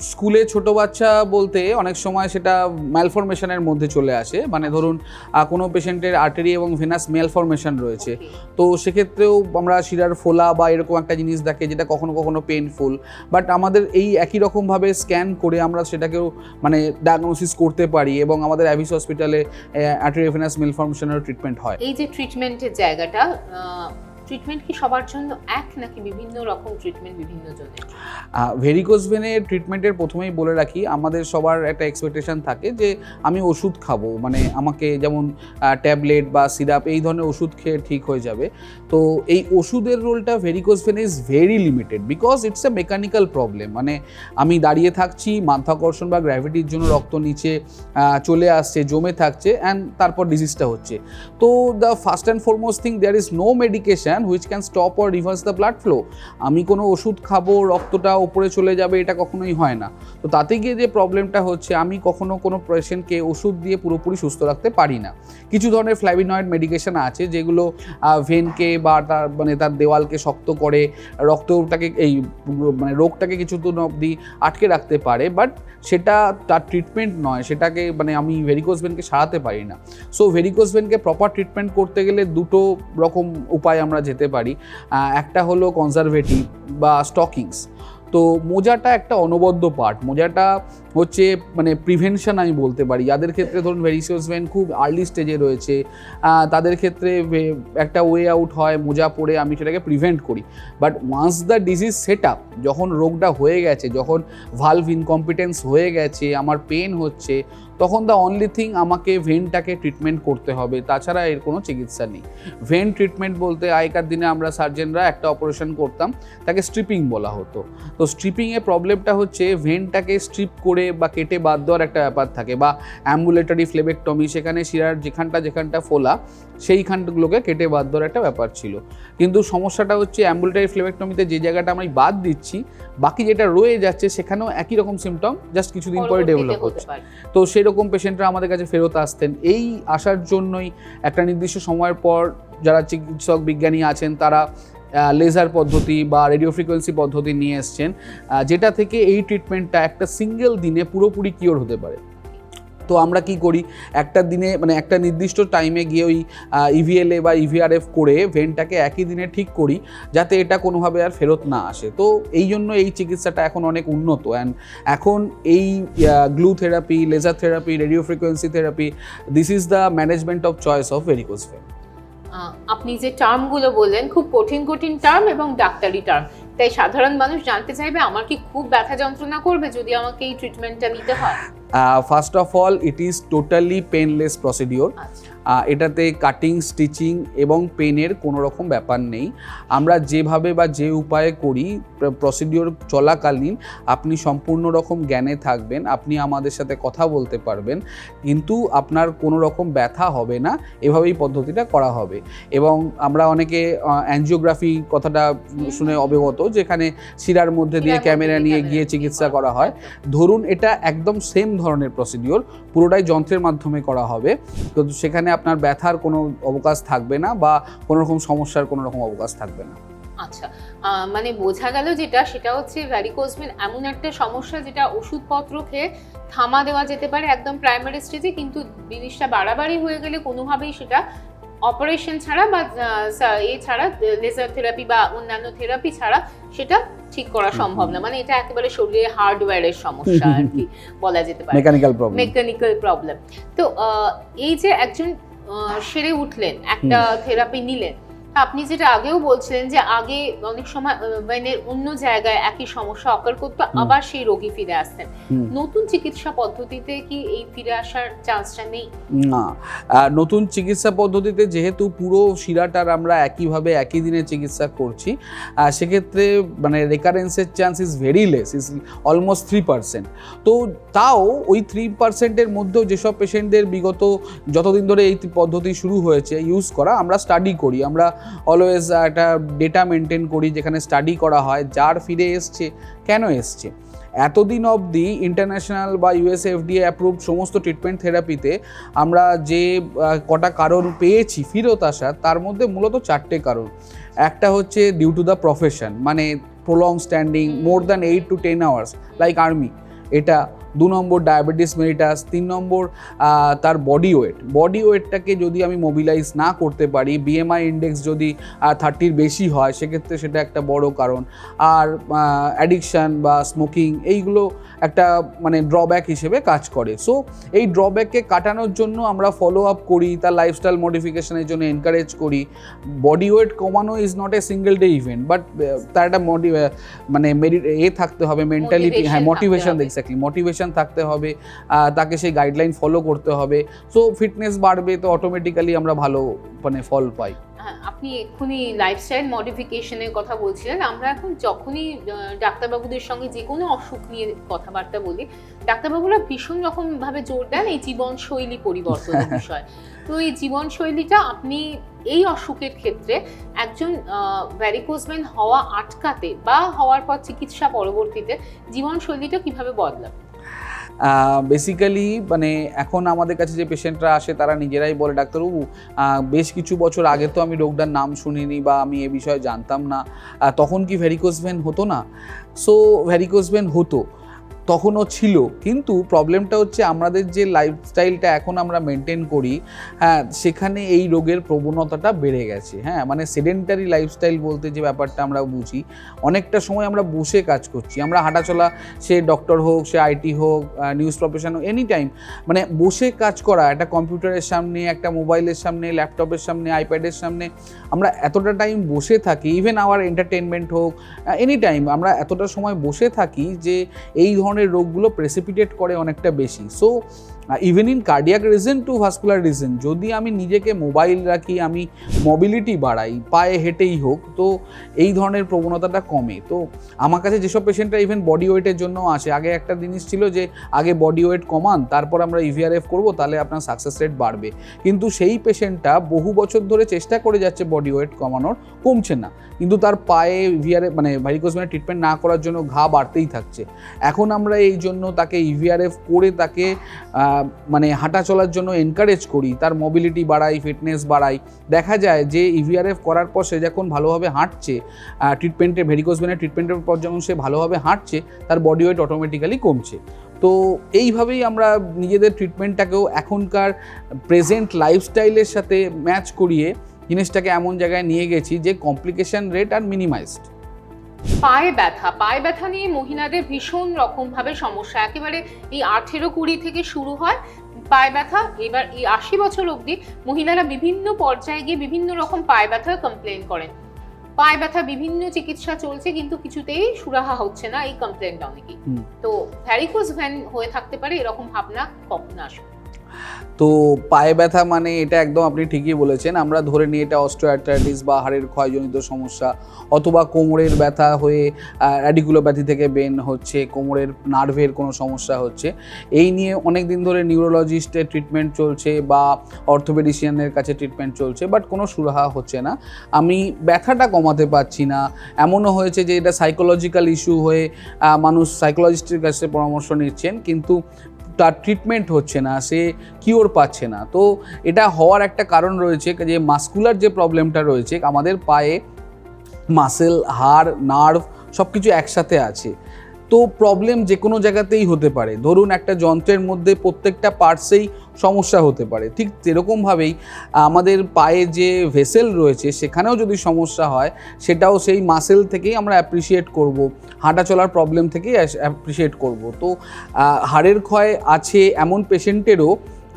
স্কুলে ছোট বাচ্চা বলতে অনেক সময় সেটা ম্যালফরমেশনের মধ্যে চলে আসে, মানে ধরুন কোনো পেশেন্টের আর্টারি এবং ভেনাস ম্যালফরমেশন রয়েছে, তো সেক্ষেত্রেও আমরা শিরার ফোলা বা এরকম একটা জিনিস দেখে যেটা কখনো কখনো পেইনফুল, বাট আমাদের এই একই রকমভাবে স্ক্যান করে আমরা সেটাকেও মানে ডায়াগনোসিস করতে পারি এবং আমাদের অ্যাভিস হসপিটালে আর্টারি ভেনাস ম্যালফরমেশনের ট্রিটমেন্ট হয়। এই যে ট্রিটমেন্টের জায়গাটা, ট্রিটমেন্ট কি সবার জন্য এক নাকি বিভিন্ন রকম ট্রিটমেন্ট বিভিন্ন জনের? ভেরিকোজ ভেনের ট্রিটমেন্টের প্রথমেই বলে রাখি, আমাদের সবার একটা এক্সপেকটেশন থাকে যে আমি ওষুধ খাবো, মানে আমাকে যেমন ট্যাবলেট বা সিরাপ এই ধরনের ওষুধ খেয়ে ঠিক হয়ে যাবে। তো এই ওষুধের রোলটা ভেরিকোজ ভেনে is very limited because it's a mechanical problem. মানে আমি দাঁড়িয়ে থাকছি, মাধ্যাকর্ষণ বা গ্র্যাভিটির জন্য রক্ত নিচে চলে আসছে, জমে থাকছে, অ্যান্ড তারপর ডিজিজটা হচ্ছে। তো the first and foremost thing, there is no medication which can stop or reverse the blood flow. আমি কোনো ওষুধ খাবো রক্তটা উপরে চলে যাবে, এটা কখনোই হয় না। তো তাতে গিয়ে যে প্রবলেমটা হচ্ছে, আমি কখনো কোনো পেশেন্টকে ওষুধ দিয়ে পুরোপুরি সুস্থ রাখতে পারি না। কিছু ধরনের ফ্ল্যাভিনয়েড মেডিকেশন আছে যেগুলো ভেনকে বা তার দেওয়ালকে শক্ত করে রক্তটাকে মানে রোগটাকে কিছুদিন অবধি আটকে রাখতে পারে, বাট সেটা তার ট্রিটমেন্ট নয়, সেটাকে মানে আমি ভেরিকোজ ভেনকে সারাতে পারি না। সো ভেরিকোজ ভেনকে প্রপার ট্রিটমেন্ট করতে গেলে দুটো রকম উপায় আমরা যেতে পারি। একটা হলো কনজারভেটিভ বা স্টকিংস। তো মোজাটা একটা অনবদ্য পার্ট, মোজাটা হচ্ছে মানে প্রিভেনশন আমি বলতে পারি। যাদের ক্ষেত্রে ধরুন ভেরিকোজ ভেন খুব আর্লি স্টেজে রয়েছে, তাদের ক্ষেত্রে একটা ওয়ে আউট হয় মোজা পরে আমি সেটাকে প্রিভেন্ট করি। But once the disease set up, যখন রোগটা হয়ে গেছে, যখন ভালভ ইনকম্পিটেন্স হয়ে গেছে, আমার পেন হচ্ছে, তখন দ্য অনলি থিং আমাকে ভেনটাকে ট্রিটমেন্ট করতে হবে, তাছাড়া এর কোনো চিকিৎসা নেই। ভেন ট্রিটমেন্ট বলতে আগেকার দিনে আমরা সার্জেনরা একটা অপারেশন করতাম, তাকে স্ট্রিপিং বলা হতো। তো স্ট্রিপিংয়ের প্রবলেমটা হচ্ছে ভেনটাকে স্ট্রিপ করে বা কেটে বাদ দেওয়ার একটা ব্যাপার থাকে, বা অ্যাম্বুলেটরি ফ্লেবেক্টমি, সেখানে শিরার যেখানটা ফোলা সেইখানগুলোকে কেটে বাদ দেওয়ার একটা ব্যাপার ছিল। কিন্তু সমস্যাটা হচ্ছে অ্যাম্বুলেটরি ফ্লেবেক্টমিতে যে জায়গাটা আমি বাদ দিচ্ছি, বাকি যেটা রয়ে যাচ্ছে সেখানেও একই রকম সিমটম জাস্ট কিছুদিন পরে ডেভেলপ হচ্ছে। তো সেরকম পেশেন্টরা আমাদের কাছে ফেরত আসতেন। এই আসার জন্যই একটা নির্দিষ্ট সময়ের পর যারা চিকিৎসক বিজ্ঞানী আছেন তারা লেজার পদ্ধতি বা রেডিও ফ্রিকোয়েন্সি পদ্ধতি নিয়ে এসছেন, যেটা থেকে এই ট্রিটমেন্টটা একটা সিঙ্গেল দিনে পুরোপুরি কিওর হতে পারে। তো আমরা কি করি, একটা দিনে মানে একটা নির্দিষ্ট টাইমে গিয়ে ওই ইভিএলএ বা ইভিআরএফ করে ভেনটাকে একই দিনে ঠিক করি, যাতে এটা কোনোভাবে আর ফেরত না আসে। তো এই জন্য এই চিকিৎসাটা এখন অনেক উন্নত, অ্যান্ড এখন এই glue therapy, laser therapy, radio frequency therapy, this is the management of choice of varicose vein. আপনি যে টার্মগুলো বললেন খুব কঠিন টার্ম এবং ডাক্তারি টার্ম, তাই সাধারণ মানুষ জানতে চাইবে আমার কি খুব ব্যথা যন্ত্রণা করবে যদি আমাকে এই ট্রিটমেন্টটা নিতে হয়? First of all, it is totally painless procedure. এটাতে কাটিং, স্টিচিং এবং পেনের কোনো রকম ব্যাপার নেই। আমরা যেভাবে বা যে উপায়ে করি, প্রসিডিওর চলাকালীন আপনি সম্পূর্ণ রকম জ্ঞানে থাকবেন, আপনি আমাদের সাথে কথা বলতে পারবেন, কিন্তু আপনার কোনো রকম ব্যথা হবে না, এভাবেই পদ্ধতিটা করা হবে। এবং আমরা অনেকে অ্যাঞ্জিওগ্রাফি কথাটা শুনে অবগত, যেখানে শিরার মধ্যে দিয়ে ক্যামেরা নিয়ে গিয়ে চিকিৎসা করা হয়। ধরুন এটা একদম সেম ধরনের প্রসিডিওর, পুরোটাই যন্ত্রের মাধ্যমে করা হবে। তো সেখানে আপনার ব্যথার কোনো অবকাশ থাকবে না বা কোনো রকম সমস্যার কোনো রকম অবকাশ থাকবে না। আচ্ছা, মানে বোঝা গেল সেটা হচ্ছে ভ্যারিকোজ ভেন এমন একটা সমস্যা যেটা ওষুধপত্র খেয়ে থামা দেওয়া যেতে পারে একদম প্রাইমারি স্টেজে, কিন্তু জিনিসটা বাড়াবাড়ি হয়ে গেলে কোনোভাবেই সেটা অপারেশন ছাড়া বা ছাড়া লেজার থেরাপি বা অন্যান্য থেরাপি ছাড়া সেটা ঠিক করা সম্ভব না। মানে এটা একেবারে শরীরে হার্ডওয়্যারের সমস্যা আর কি বলা যেতে পারে, মেকানিক্যাল প্রবলেম। তো এই যে একজন সেরে উঠলেন, একটা থেরাপি নিলেন, আপনি যেটা আগেও বলছিলেন যে আগে অনেক সময় ভেনের অন্য জায়গায় একই সমস্যা অকার করতো, আবার সেই রোগী ফিরে আসতেন। নতুন চিকিৎসা পদ্ধতিতে কি এই ফিরে আসার চান্সটা নেই? না, নতুন চিকিৎসা পদ্ধতিতে যেহেতু পুরো শিরাটার আমরা একইভাবে একই দিনে চিকিৎসা করছি, সেক্ষেত্রে মানে রেকারেন্সের chance is very less, is almost 3%। তো তাও ওই 3%-এর মধ্যেও যেসব পেশেন্টদের বিগত যতদিন ধরে এই পদ্ধতি শুরু হয়েছে ইউজ করা, আমরা স্টাডি করি, আমরা অলওয়েজ একটা ডেটা মেনটেন করি যেখানে স্টাডি করা হয় যার ফিরে এসছে কেন এসছে। এতদিন অবধি ইন্টারন্যাশনাল বা ইউএসএফডিএ অ্যাপ্রুভড সমস্ত ট্রিটমেন্ট থেরাপিতে আমরা যে কটা কারণ পেয়েছি ফেরত আসার, তার মধ্যে মূলত 4টে কারণ। একটা হচ্ছে ডিউ টু দ্য প্রফেশন, মানে prolong standing more than 8 to 10 hours like army, এটা। 2 নম্বর ডায়াবেটিস মেলিটাস। 3 নম্বর তার বডি ওয়েটটাকে যদি আমি মোবিলাইজ না করতে পারি, বিএমআই ইন্ডেক্স যদি 30-র বেশি হয়, সেক্ষেত্রে সেটা একটা বড় কারণ। আর অ্যাডিকশান বা স্মোকিং, এইগুলো একটা মানে ড্রব্যাক হিসেবে কাজ করে। সো এই ড্রব্যাককে কাটানোর জন্য আমরা ফলো আপ করি, তার লাইফস্টাইল মডিফিকেশনের জন্য এনকারেজ করি। বডি ওয়েট কমানো is not a single day event, but তার একটা মানে থাকতে হবে, মেন্টালিটি, হ্যাঁ মোটিভেশন, এক্স্যাক্টলি মোটিভেশন থাকতে হবে, তাকে সেই গাইডলাইন ফলো করতে হবে। সো ফিটনেস বাড়বে, তো অটোমেটিক্যালি আমরা ভালো মানে ফল পাই। আপনি এক্ষুনি লাইফস্টাইল মডিফিকেশনের কথা বলছিলেন। আমরা এখন যখনই ডাক্তারবাবুদের সঙ্গে যে কোনো অসুখ নিয়ে কথাবার্তা বলি, ডাক্তারবাবুরা ভীষণ রকমভাবে জোর দেন এই জীবনশৈলী পরিবর্তনের বিষয়। তো এই জীবনশৈলীটা আপনি এই অসুখের ক্ষেত্রে একজন ভ্যারিকোজ ভেন হওয়া আটকাতে বা হওয়ার পর চিকিৎসা পরবর্তীতে জীবনশৈলীটা কিভাবে বদলাবে? বেসিক্যালি মানে এখন আমাদের কাছে যে পেশেন্টরা আসে তারা নিজেরাই বলে, ডাক্তারবাবু বেশ কিছু বছর আগে তো আমি রোগটার নাম শুনিনি বা আমি এ বিষয়ে জানতাম না, তখন কি ভ্যারিকোজ ভেন হতো না? সো ভ্যারিকোজ ভেন হতো, তখনও ছিল, কিন্তু প্রবলেমটা হচ্ছে আমাদের যে লাইফস্টাইলটা এখন আমরা মেনটেন করি, হ্যাঁ সেখানে এই রোগের প্রবণতাটা বেড়ে গেছে। হ্যাঁ মানে সেডেন্টারি লাইফস্টাইল বলতে যে ব্যাপারটা আমরা বুঝি, অনেকটা সময় আমরা বসে কাজ করছি, আমরা হাঁটাচলা, সে ডক্টর হোক, সে আইটি হোক, নিউজ প্রফেশন হোক, এনি টাইম মানে বসে কাজ করা, একটা কম্পিউটারের সামনে, একটা মোবাইলের সামনে, ল্যাপটপের সামনে, আইপ্যাডের সামনে আমরা এতটা টাইম বসে থাকি, ইভেন আওয়ার এন্টারটেনমেন্ট হোক, এনি টাইম আমরা এতটা সময় বসে থাকি যে এই ধরনের রোগগুলো প্রেসিপিটেট করে অনেকটা বেশি। So even in cardiac reason to vascular reason, যদি আমি নিজেকে মোবাইল রাখি, আমি মোবিলিটি বাড়াই, পায়ে হেঁটেই হোক, তো এই ধরনের প্রবণতাটা কমে। তো আমার কাছে যেসব পেশেন্টরা ইভেন বডি ওয়েটের জন্য আসে, আগে একটা জিনিস ছিল যে আগে বডি ওয়েট কমান, তারপর আমরা ইভিআরএফ করবো, তাহলে আপনার সাকসেস রেট বাড়বে। কিন্তু সেই পেশেন্টটা বহু বছর ধরে চেষ্টা করে যাচ্ছে বডি ওয়েট কমানোর, কমছে না, কিন্তু তার পায়ে ইভিআরএফ মানে ভ্যারিকোজ ভেনের ট্রিটমেন্ট না করার জন্য ঘা বাড়তেই থাকছে। এখন আমরা এই জন্য তাকে ইভিআরএফ করে তাকে মানে হাঁটা চলার জন্য এনকারেজ করি, তার মোবিলিটি বাড়াই, ফিটনেস বাড়াই। দেখা যায় যে ইভিআরএফ করার পর সে যখন ভালোভাবে হাঁটছে, ট্রিটমেন্টের ভ্যারিকোজ ভেনের ট্রিটমেন্টের পর যখন সে ভালোভাবে হাঁটছে, তার বডি ওয়েট অটোমেটিক্যালি কমছে। তো এইভাবেই আমরা নিজেদের ট্রিটমেন্টটাকেও এখনকার প্রেজেন্ট লাইফস্টাইলের সাথে ম্যাচ করিয়ে জিনিসটাকে এমন জায়গায় নিয়ে গেছি যে কমপ্লিকেশন রেট আর মিনিমাইজড। পায়ে ব্যথা নিয়ে মহিলাদের ভীষণ রকমভাবে সমস্যা, একেবারে এই 18-20 থেকে শুরু হয় পায়ে ব্যথা। এবার এই 80 বছর অবধি মহিলারা বিভিন্ন পর্যায়ে গিয়ে বিভিন্ন রকম পায়ে ব্যথার কমপ্লেন করেন। পায়ে ব্যথা বিভিন্ন চিকিৎসা চলছে, কিন্তু কিছুতেই সুরাহা হচ্ছে না এই কমপ্লেনটা অনেকেই। তো ভ্যারিকোজ ভেন হয়ে থাকতে পারে, এরকম ভাবনা কখন আসবে? তো পায়ে ব্যথা মানে এটা একদম আপনি ঠিকই বলেছেন, আমরা ধরে নিই এটা অস্টিওআর্থ্রাইটিস বা হাড়ের ক্ষয়জনিত সমস্যা, অথবা কোমরের ব্যথা হয়ে র্যাডিকুলোপ্যাথি থেকে বেন হচ্ছে, কোমরের নার্ভের কোনো সমস্যা হচ্ছে। এই নিয়ে অনেক দিন ধরে নিউরোলজিস্টের ট্রিটমেন্ট চলছে বা অর্থোপেডিশিয়ানের কাছে ট্রিটমেন্ট চলছে, বাট কোনো সুরাহা হচ্ছে না। আমি ব্যথাটা কমাতে পারছি না, এমনও হয়েছে যে এটা সাইকোলজিক্যাল ইস্যু হয়ে মানুষ সাইকোলজিস্টের কাছে পরামর্শ নিচ্ছেন, কিন্তু তার ট্রিটমেন্ট হচ্ছে না, সে কিওর পাচ্ছে না। তো এটা হওয়ার একটা কারণ রয়েছে যে মাসকুলার যে প্রবলেমটা রয়েছে, আমাদের পায়ে মাসেল, হাড়, নার্ভ সব কিছু একসাথে আছে। তো প্রবলেম যে কোনো জায়গাতেই হতে পারে, ধরুন একটা যন্ত্রের মধ্যে প্রত্যেকটা পার্টসেই সমস্যা হতে পারে, ঠিক সেরকমভাবেই আমাদের পায়ে যে ভেসেল রয়েছে সেখানেও যদি সমস্যা হয়, সেটাও সেই মাসেল থেকেই আমরা অ্যাপ্রিসিয়েট করব, হাঁটা চলার প্রবলেম থেকেই অ্যাপ্রিসিয়েট করব। তো হাড়ের ক্ষয় আছে এমন পেশেন্টেরও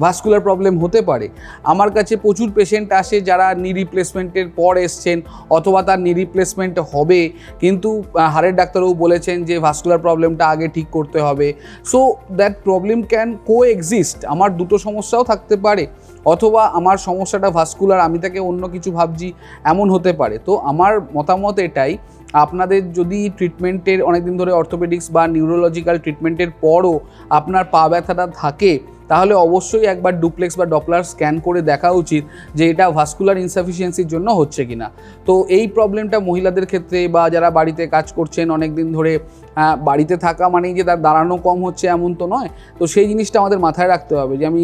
ভাস্কুলার প্রবলেম হতে পারে। আমার কাছে প্রচুর পেশেন্ট আসে যারা নি রিপ্লেসমেন্টের পর এসছেন, অথবা তার নি রিপ্লেসমেন্ট হবে, কিন্তু হাড়ের ডাক্তারবাবু বলেছেন যে ভাস্কুলার প্রবলেমটা আগে ঠিক করতে হবে। So that problem can co exist, আমার দুটো সমস্যাও থাকতে পারে, অথবা আমার সমস্যাটা ভাস্কুলার, আমি তাকে অন্য কিছু ভাবছি, এমন হতে পারে। তো আমার মতামত এটাই, আপনাদের যদি ট্রিটমেন্টের অনেকদিন ধরে অর্থোপেডিক্স বা নিউরোলজিক্যাল ট্রিটমেন্টের পরও আপনার পা ব্যথাটা থাকে, তাহলে অবশ্যই একবার ডুপ্লেক্স বা ডপলার স্ক্যান করে দেখা উচিত যে এটা ভাস্কুলার ইনসাফিসিয়েন্সির জন্য হচ্ছে কিনা। তো এই প্রবলেমটা মহিলাদের ক্ষেত্রে বা যারা বাড়িতে কাজ করছেন অনেক দিন ধরে, বাড়িতে থাকা মানেই যে তার দাঁড়ানো কম হচ্ছে এমন তো নয়। তো সেই জিনিসটা আমাদের মাথায় রাখতে হবে যে আমি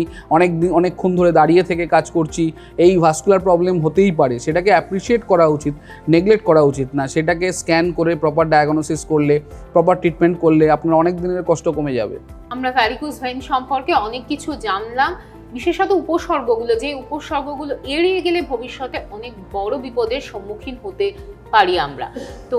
অনেকক্ষণ ধরে দাঁড়িয়ে থেকে কাজ করছি, এই ভাস্কুলার প্রবলেম হতেই পারে, সেটাকে অ্যাপ্রিসিয়েট করা উচিত, নেগলেক্ট করা উচিত না। সেটাকে স্ক্যান করে প্রপার ডায়াগনোসিস করলে, প্রপার ট্রিটমেন্ট করলে আপনার অনেক দিনের কষ্ট কমে যাবে। আমরা ভ্যারিকোজ ভেইন সম্পর্কে অনেক কিছু জানলাম, বিশেষত উপসর্গগুলো, যে উপসর্গগুলো এড়িয়ে গেলে ভবিষ্যতে অনেক বড় বিপদের সম্মুখীন হতে পারি আমরা। তো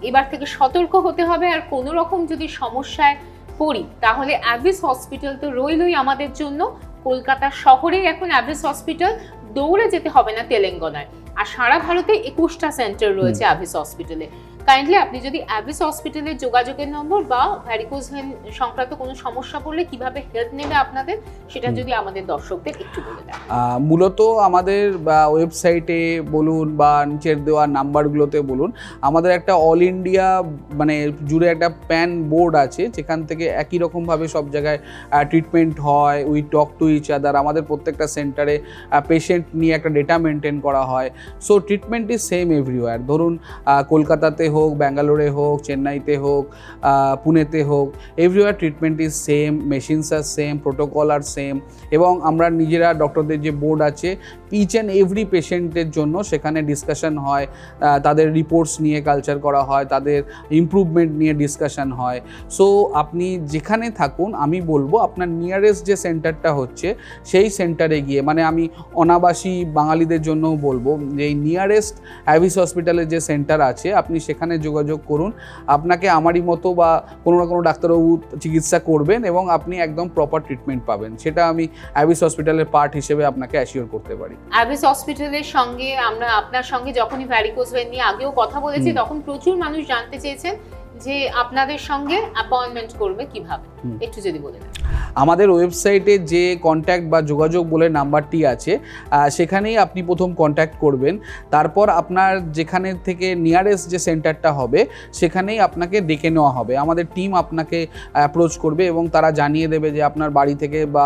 এবার থেকে সতর্ক হতে হবে, আর কোনো রকম যদি সমস্যায় পড়ি তাহলে অ্যাভিস হসপিটাল তো রইলই আমাদের জন্য। কলকাতা শহরেই এখন অ্যাভিস হসপিটাল, দৌড়ে যেতে হবে না তেলেঙ্গানায়। আর সারা ভারতে 21টা সেন্টার রয়েছে অ্যাভিস হসপিটালে। কাইন্ডলি আপনি যদি অ্যাভিস হসপিটালের যোগাযোগের নম্বর বা ভ্যারিকোজ ভেইন সংক্রান্ত কোনো সমস্যা পড়লে কিভাবে হেল্প নেবে আপনাদের, সেটা যদি আমাদের দর্শকদের একটু বলে দেন। মূলত আমাদের ওয়েবসাইটে বলুন বা নিচের দেওয়া নাম্বারগুলোতে বলুন, আমাদের একটা অল ইন্ডিয়া মানে জুড়ে একটা প্যান বোর্ড আছে, যেখান থেকে একই রকমভাবে সব জায়গায় ট্রিটমেন্ট হয়। We talk to each other. আমাদের প্রত্যেকটা সেন্টারে পেশেন্ট নিয়ে একটা ডেটা মেনটেন করা হয়। So treatment is same everywhere. ধরুন কলকাতাতে হোক, ব্যাঙ্গালোরে হোক, চেন্নাইতে হোক, পুনেতে হোক, everywhere treatment is same, machines are same, protocol are same. এবং আমরা নিজেরা ডক্টরদের যে বোর্ড আছে, ইচ অ্যান্ড এভরি পেশেন্টের জন্য সেখানে ডিসকাশন হয়, তাদের রিপোর্টস নিয়ে কালচার করা হয়, তাদের ইমপ্রুভমেন্ট নিয়ে ডিসকাশন হয়। সো আপনি যেখানে থাকুন, আমি বলবো আপনার নিয়ারেস্ট যে সেন্টারটা হচ্ছে সেই সেন্টারে গিয়ে, মানে আমি অনাবাসী বাঙালিদের জন্যও বলবো যে এই নিয়ারেস্ট অ্যাভিস হসপিটালের যে সেন্টার আছে আপনি সেখানে যোগাযোগ করুন। আপনাকে আমারই মতো বা কোনো না কোনো ডাক্তারবাবু চিকিৎসা করবেন এবং আপনি একদম প্রপার ট্রিটমেন্ট পাবেন। সেটা আমি অ্যাভিস হসপিটালের পার্ট হিসেবে আপনাকে অ্যাসিওর করতে পারি। অ্যাভিস হসপিটালের সঙ্গে আমরা আপনার সঙ্গে যখনই ভ্যারিকোজ ভেইন নিয়ে আগেও কথা বলেছি, তখন প্রচুর মানুষ জানতে চেয়েছেন যে আপনাদের সঙ্গে অ্যাপয়েন্টমেন্ট করবে কিভাবে, একটু যদি বলে দেন। আমাদের ওয়েবসাইটে যে কন্ট্যাক্ট বা যোগাযোগ বলে নাম্বারটি আছে, সেখানেই আপনি প্রথম কন্ট্যাক্ট করবেন। তারপর আপনার যেখানে থেকে নিয়ারেস্ট যে সেন্টারটা হবে সেখানেই আপনাকে ডেকে নেওয়া হবে। আমাদের টিম আপনাকে অ্যাপ্রোচ করবে এবং তারা জানিয়ে দেবে যে আপনার বাড়ি থেকে বা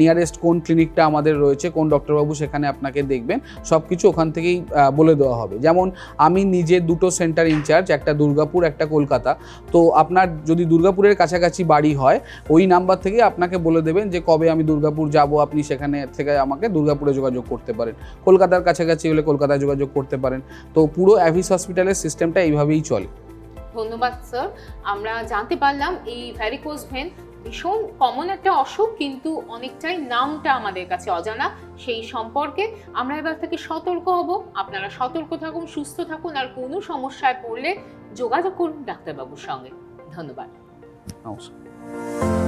নিয়ারেস্ট কোন ক্লিনিকটা আমাদের রয়েছে, কোন ডক্টরবাবু সেখানে আপনাকে দেখবেন, সব কিছু ওখান থেকেই বলে দেওয়া হবে। যেমন আমি নিজে দুটো সেন্টার ইনচার্জ, একটা দুর্গাপুর, একটা কলকাতা। তো আপনার যদি দুর্গাপুরের কাছাকাছি বাড়ি হয়, ওই নাম্বার থেকে আপনাকে বলে দেবেন যে কবে আমি দুর্গাপুর যাব, আপনি সেখানে থেকে আমাকে দুর্গাপুরে যোগাযোগ করতে পারেন। কলকাতার কাছাকাছি হলে কলকাতায় যোগাযোগ করতে পারেন। তো পুরো অ্যাভিস হসপিটালের সিস্টেমটা এইভাবেই চলে। ধন্যবাদ স্যার। আমরা জানতে পারলাম এই ভ্যারিকোজ ভেইন ভীষণ কমন একটা অসুখ, কিন্তু অনেকটাই নামটা আমাদের কাছে অজানা। সেই সম্পর্কে আমরা এবার থেকে সতর্ক হব। আপনারা সতর্ক থাকুন, সুস্থ থাকুন, আর কোনো সমস্যায় পড়লে যোগাযোগ করুন ডাক্তারবাবুর সঙ্গে। ধন্যবাদ। নমস্কার।